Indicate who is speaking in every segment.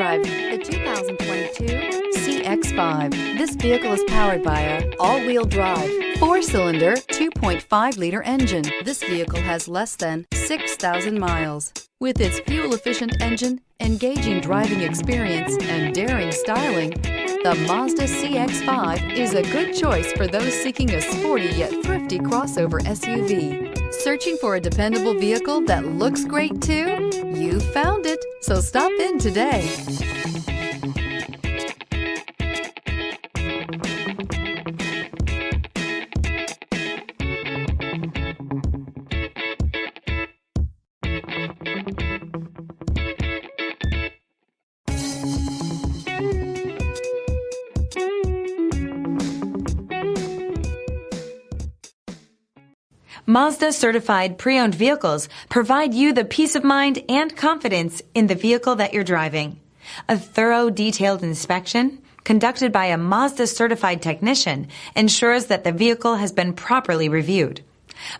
Speaker 1: drive the 2022 CX-5. This vehicle is powered by a all-wheel drive, 4-cylinder, 2.5-liter engine. This vehicle has less than 6,000 miles. With its fuel-efficient engine, engaging driving experience, and daring styling, the Mazda CX-5 is a good choice for those seeking a sporty yet thrifty crossover SUV. Searching for a dependable vehicle that looks great too? You found it, so stop in today.
Speaker 2: Mazda certified pre-owned vehicles provide you the peace of mind and confidence in the vehicle that you're driving. A thorough, detailed inspection conducted by a Mazda certified technician ensures that the vehicle has been properly reviewed.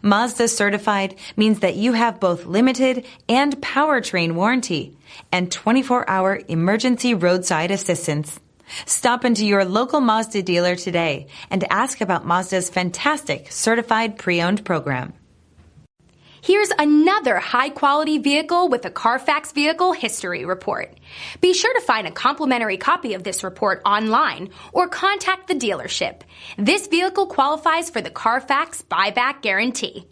Speaker 2: Mazda certified means that you have both limited and powertrain warranty and 24-hour emergency roadside assistance. Stop into your local Mazda dealer today and ask about Mazda's fantastic certified pre-owned program.
Speaker 3: Here's another high-quality vehicle with a Carfax Vehicle History Report. Be sure to find a complimentary copy of this report online or contact the dealership. This vehicle qualifies for the Carfax Buyback Guarantee.